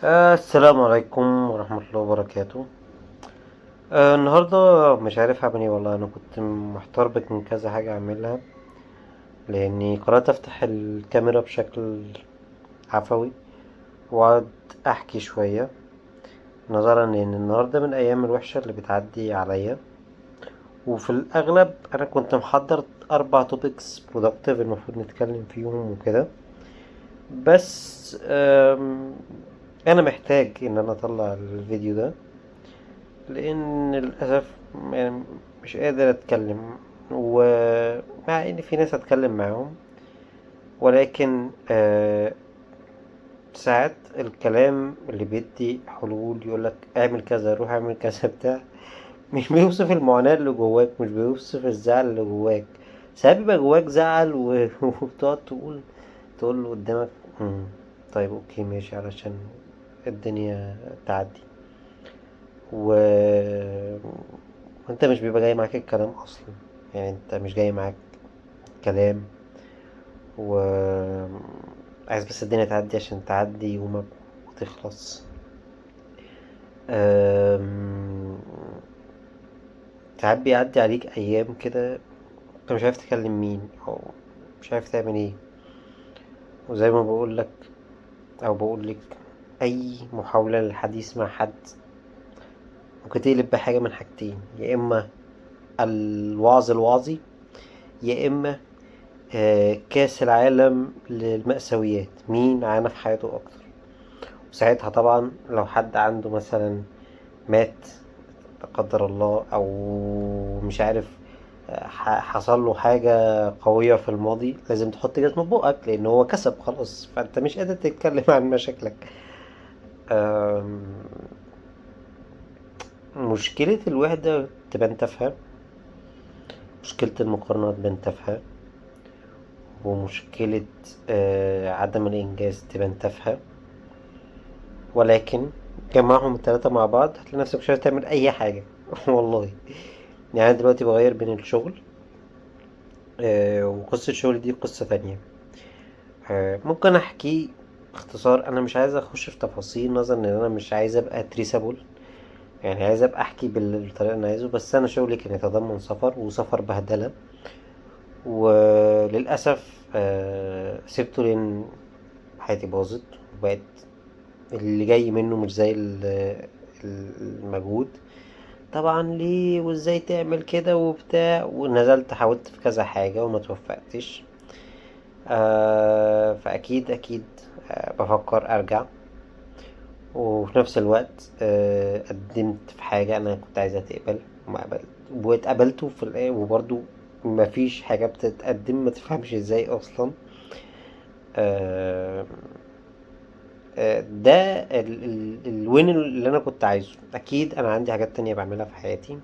السلام عليكم ورحمة الله وبركاته. النهاردة مش عارف اعمل ايه والله. انا كنت محتار بين كذا حاجة اعملها، لاني قررت افتح الكاميرا بشكل عفوي واقعد احكي شوية، نظرا ان النهاردة من الايام الوحشة اللي بتعدي عليا. وفي الاغلب انا كنت محضر 4 topics productive المفروض نتكلم فيهم وكده، بس انا محتاج ان انا اطلع الفيديو ده، لان للاسف يعني مش قادر اتكلم، ومع ان في ناس اتكلم معاهم، ولكن ساعات الكلام اللي بيدي حلول يقولك اعمل كذا، روح اعمل كذا بتاع، مش بيوصف المعاناة اللي جواك، مش بيوصف الزعل اللي جواك. ساعات بيبقى جواك زعل وبتقعد تقول له قدامك "مم، طيب اوكي ماشي علشان الدنيا تعدي". و وانت مش بيبقى جاي معاك الكلام اصلا، يعني انت مش جاي معاك كلام، و عايز بس الدنيا تعدي عشان تعدي يومك وتخلص. أم... ساعات بيعدي عليك ايام كده انت مش عارف تكلم مين، او مش عارف تعمل ايه. وزي ما بقولك او بقولك، اي محاولة للحديث مع حد ممكن تقلب بحاجة من حاجتين: يا اما الوعظ الواعظي، يا اما كاس العالم للمأساويات، مين عانى في حياته اكتر. وساعتها طبعا لو حد عنده مثلا مات لا قدر الله، او مش عارف، حصل له حاجة قوية في الماضي، لازم تحط جزمة في بقك لان هو كسب خلاص، فانت مش قادر تتكلم عن مشاكلك. آم، مشكلة الوحدة تبان تافهة، مشكلة المقارنة تبان تافهة، ومشكلة عدم الإنجاز تبان تافهة، ولكن جمعهم التلاتة مع بعض هتلاقي نفسك مش عارف تعمل أي حاجة. والله يعني أنا دلوقتي بغير بين الشغل، وقصة الشغل دي قصة تانية. ممكن أحكي باختصار، أنا مش عايز أخش في تفاصيل نظرا إن أنا مش عايز أبقى تريسابل، يعني عايز أبقى أحكي بالطريقة اللي أنا عايزه. بس أنا شغلي كان يتضمن سفر، وسفر بهدلة، وللأسف سبته لأن حياتي باظت، وبقت اللي جاي منه مش زي المجهود. طبعا ليه وازاي تعمل كده وبتاع، ونزلت حاولت في كذا حاجة وما توفقتش. فأكيد بفكر أرجع. وفي نفس الوقت قدمت في حاجة أنا كنت عايزها تقبل وما قبلت، واتقبلته في الآخر، وبرضو مفيش حاجة بتتقدم ما تفهمش ازاي أصلا. آه، ده الوين اللي انا كنت عايزه. اكيد انا عندي حاجات تانية بعملها في حياتي،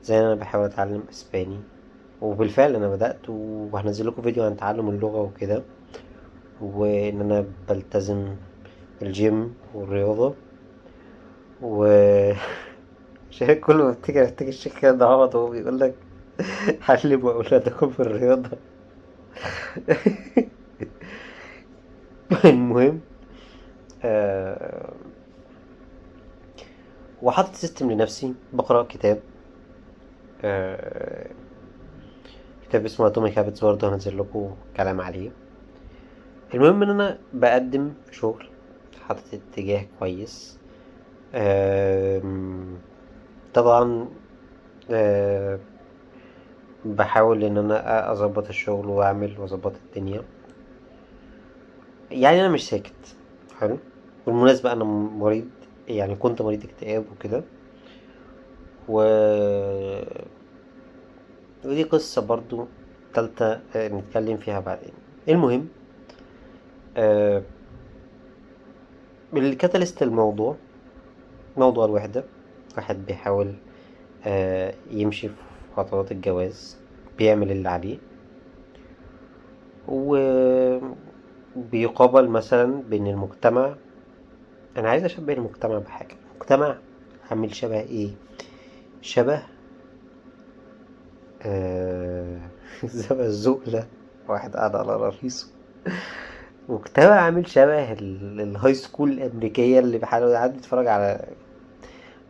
زي ان انا بحاول اتعلم اسباني، وبالفعل انا بدأت، وهنزل لكم فيديو عن تعلم اللغة وكده، وان انا بلتزم الجيم والرياضة. و عشان كل ما افتكر الشيخ كده عوض وهو بيقول لك علموا اولادكم في الرياضة. المهم، آه وحاطط سيستم لنفسي، بقرأ كتاب، آه كتاب اسمه اتوميك هابتس، برضه هنزل لكم كلام عليه. المهم ان انا بقدم في شغل، حاطط اتجاه كويس. طبعا آه، بحاول ان انا اظبط الشغل واعمل واظبط الدنيا. يعني انا مش ساكت. حلو. بالمناسبة انا مريض، يعني كنت مريض اكتئاب وكده، و ودي قصة برضو تالتة نتكلم فيها بعدين. المهم، آه، الكاتاليست الموضوع موضوع الوحدة. واحد بيحاول يمشي في خطوات الجواز، بيعمل اللي عليه، وبيقابل مثلا بين المجتمع. انا عايز اشبه المجتمع بحاجة. المجتمع عامل شبه ايه؟ شبه آه، شبه الزقلة، واحد قاعد على رئيسه. مجتمع عامل شبه الهاي سكول الامريكيه اللي بحاول حد بيتفرج على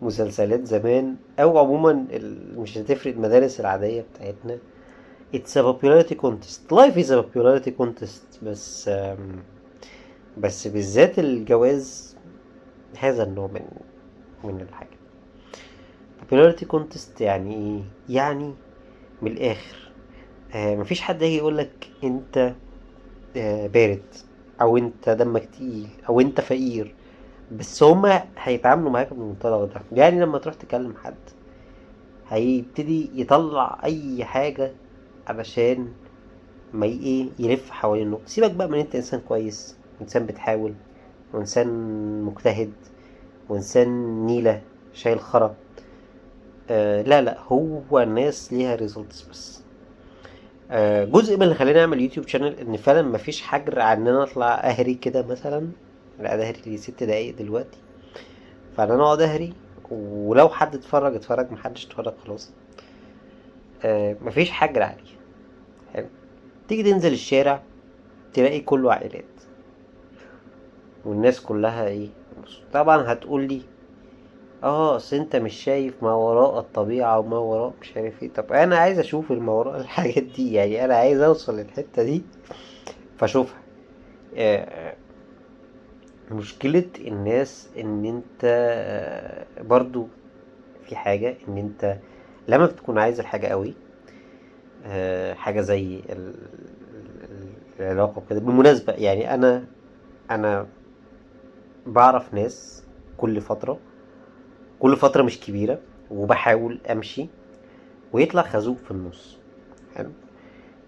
مسلسلات زمان، او عموما مش هتفرق المدارس العاديه بتاعتنا. It's a popularity contest. Life is a popularity contest. بس بالذات الجواز هذا النوع من الحاجة. popularity contest يعني ايه؟ يعني من الآخر مفيش حد هيجي يقولك انت بارد، او انت دمك تقيل، او انت فقير. بس هما هيتعاملوا معاك بالمنطلق ده. يعني لما تروح تكلم حد هيبتدي يطلع اي حاجة علشان ما ايه يلف حوالينه. سيبك بقى من انت انسان كويس، انسان بتحاول، وانسان مجتهد، وانسان نيلة شايل خرا. لا لا، هو الناس ليها ريزلتس بس. جزء من اللي خلاني اعمل يوتيوب شانل ان فعلا مفيش حجر عن ان انا اطلع اهري كده مثلا. لا، ده اهري لي 6 دقايق دلوقتي، فانا اقعد اهري، ولو حد اتفرج اتفرج، محدش اتفرج خلاص. مفيش حجر عليه. حلو. تيجي تنزل الشارع تلاقي كله عائلات، والناس كلها ايه؟ طبعا هتقولي اه اصل انت مش شايف ما وراء الطبيعة وما وراء مش عارف ايه. طب انا عايز اشوف ما وراء الحاجات دي، يعني انا عايز اوصل للحتة دي فاشوفها. آه، مشكلة الناس ان انت برضو في حاجة ان انت لما بتكون عايز الحاجة قوي، حاجة زي العلاقة وكده. بالمناسبة يعني انا بعرف ناس كل فترة، كل فترة مش كبيرة، وبحاول امشي ويطلع خازوق في النص. حلو.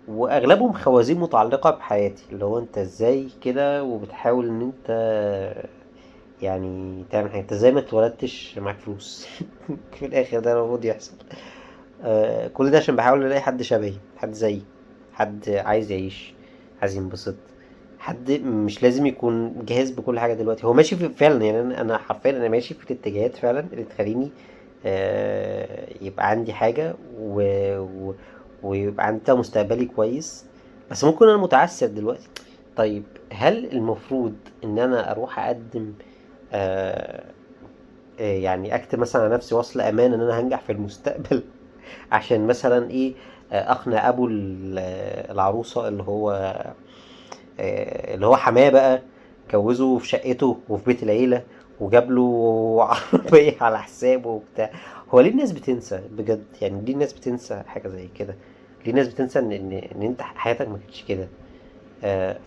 واغلبهم خوازيق متعلقة بحياتي، اللي هو انت ازاي كده وبتحاول ان انت يعني تعمل حاجة. انت ازاي ما اتولدتش معاك فلوس؟ في الاخر ده المفروض يحصل. كل ده عشان بحاول الاقي حد شبهي، حد زيي، حد عايز يعيش، عايز ينبسط. حد مش لازم يكون جاهز بكل حاجة دلوقتي. هو ماشي في فعلا، يعني انا حرفيا انا ماشي في الاتجاهات فعلا اللي تخليني يبقى عندي حاجة ويبقى عندي مستقبلي كويس. بس ممكن انا متعسر دلوقتي. طيب هل المفروض ان انا اروح اقدم آه يعني اكتب مثلا على نفسي وصل امان ان انا هنجح في المستقبل عشان مثلا ايه اقنع ابو العروسة اللي هو حماه بقى، جوزه في شقته وفي بيت العيلة، وجاب له عربية على حسابه وبتاع. هو ليه الناس بتنسى بجد؟ يعني ليه الناس بتنسى حاجة زي كده؟ ليه الناس بتنسى ان انت حياتك ما كانتش كده؟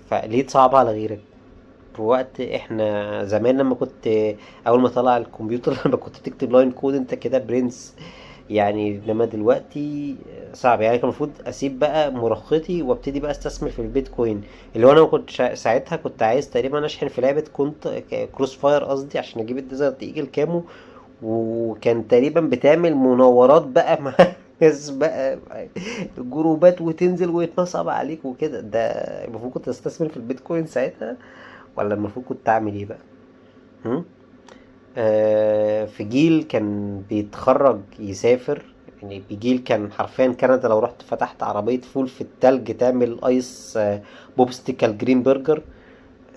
فليه تصعب على غيرك؟ في وقت احنا زمان لما كنت اول ما طلع الكمبيوتر لما كنت تكتب لاين كود انت كده برنس. يعني انما دلوقتي صعب. يعني كان المفروض اسيب بقى مراهقتي وابتدي بقى استثمر في البيتكوين. اللي هو انا كنت ساعتها كنت عايز تقريبا اشحن في لعبة كنت كروس فاير قصدي عشان اجيب الديزرت ايجل كامو. وكان تقريبا بتعمل مناورات بقى مع ناس بقى جروبات وتنزل ويتنصب عليك وكده. ده المفروض كنت استثمر في البيتكوين ساعتها، ولا المفروض كنت اعمل ايه بقى؟ هم؟ في جيل كان بيتخرج يسافر. يعني بجيل كان حرفيا كندا لو رحت فتحت عربية فول في التلج تعمل ايس بوبستيكال جرين برجر.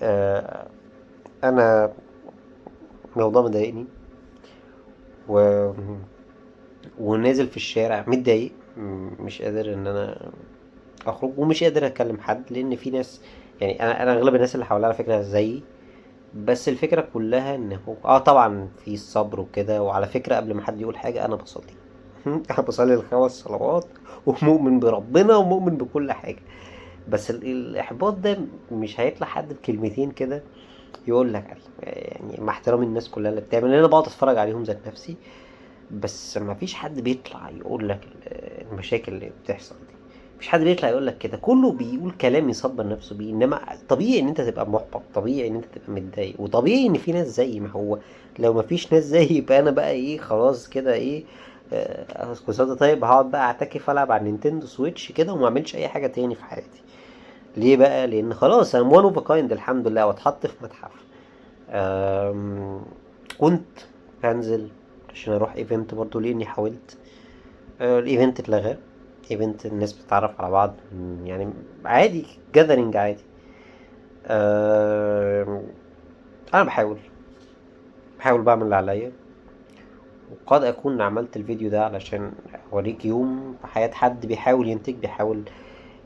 آه، انا الموضوع مضايقني و... ونازل في الشارع متضايق، مش قادر ان انا اخرج ومش قادر اكلم حد لان في ناس. يعني انا اغلب الناس اللي حواليا على فكرة زيي. بس الفكرة كلها ان هو طبعا في الصبر وكده. وعلى فكرة قبل ما حد يقول حاجة انا بصلي. انا بصلي ال5 صلوات ومؤمن بربنا ومؤمن بكل حاجة. بس الاحباط ده مش هيطلع حد بكلمتين كده يقول لك عليه. يعني مع احترامي الناس كلها اللي بتعمل، لان انا بقعد اتفرج عليهم ذات نفسي. بس ما فيش حد بيطلع يقول لك المشاكل اللي بتحصل دي. مفيش حد بيطلع يقول لك كده. كله بيقول كلام يصبر نفسه بيه. انما طبيعي ان انت تبقى محبط، طبيعي ان انت تبقى متضايق، وطبيعي ان في ناس زيي. ما هو لو ما فيش ناس زيي يبقى انا بقى ايه؟ خلاص كده ايه؟ كنت طيب هقعد بقى اعتكف العب على النينتندو سويتش كده وما اعملش اي حاجه تاني في حياتي. ليه بقى؟ لان خلاص انا وان اوف كايند الحمد لله، واتحط في متحف. أم، كنت هنزل عشان اروح ايفنت برضو لاني حاولت. الايفنت اتلغى. ايفنت الناس بتتعرف على بعض يعني عادي، جاذرينج عادي. انا بحاول بعمل اللي عليا، وقد اكون عملت الفيديو ده علشان اوريك يوم في حياة حد بيحاول ينتج، بيحاول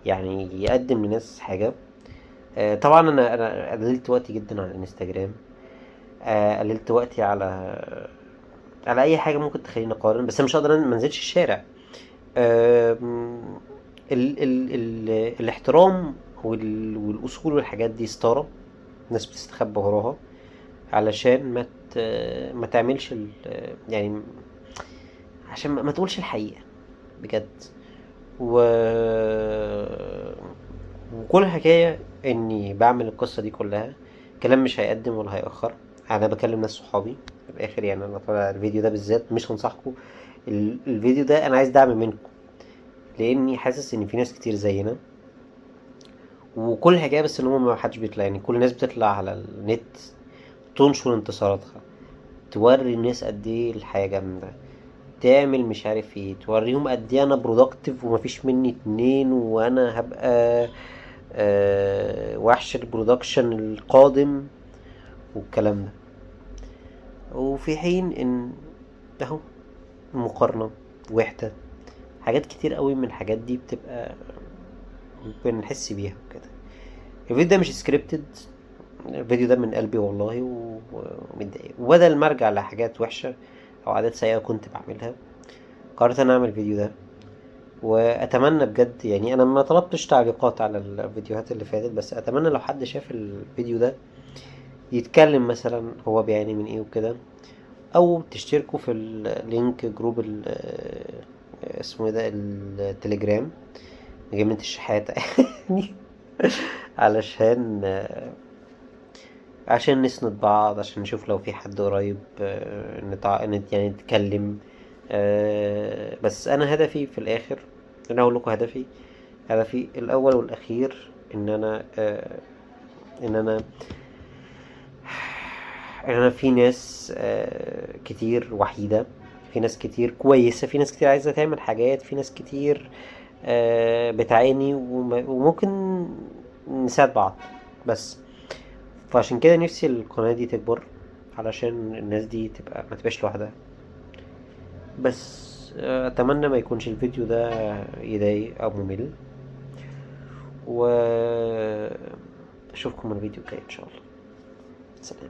يعني يقدم للناس حاجة. طبعا انا قللت وقتي جدا على الانستجرام، قللت وقتي على اي حاجه ممكن تخليني اقارن، بس انا مش هقدر ما انزلش الشارع. آم، ال الاحترام والاصول والحاجات دي ستاره الناس بتستخبى وراها، علشان ما تعملش يعني عشان ما تقولش الحقيقه بجد. و وكل الحكايه اني بعمل القصه دي كلها كلام مش هيقدم ولا هيأخر. انا بكلم ناس صحابي في الاخر، يعني انا طالع الفيديو ده بالذات مش هنصحكم. الفيديو ده انا عايز دعم منكم، لاني حاسس ان في ناس كتير زينا، وكل الحكايه بس ان هو ما حدش بيطلع، يعني كل الناس بتطلع على النت تنشر انتصاراتها، توري الناس قد ايه الحياه جامده، تعمل مش عارف ايه، توريهم قد ايه انا برودكتيف ومفيش مني اتنين، وانا هبقى وحش البرودكشن القادم والكلام ده. وفي حين ان اهو مقارنة، وحدة، حاجات كتير قوي من الحاجات دي بتبقى بنحس بيها وكده. الفيديو ده مش سكريبتد، الفيديو ده من قلبي والله، ومتضايق، وبدل ما ارجع لحاجات وحشة او عادات سيئة كنت بعملها، قررت انا اعمل الفيديو ده. واتمنى بجد، يعني انا ما طلبتش تعليقات على الفيديوهات اللي فاتت، بس اتمنى لو حد شاف الفيديو ده يتكلم مثلا هو بيعاني من ايه وكده، او تشتركوا في اللينك جروب اسمه ايه ده، التليجرام، جيمة الشحاتة يعني علشان عشان نسند بعض، عشان نشوف لو في حد قريب يعني نتكلم. بس انا هدفي في الاخر، انا اقول لكم هدفي الاول والاخير ان انا ان انا في ناس كتير وحيدة، في ناس كتير كويسة، في ناس كتير عايزة تعمل حاجات، في ناس كتير بتعاني، وممكن نساعد بعض. بس فعشان كده نفسي القناة دي تكبر، علشان الناس دي ما تبقاش لوحدها. بس اتمنى ما يكونش الفيديو ده يضايق او ممل، و اشوفكم الفيديو الجاي ان شاء الله. سلام.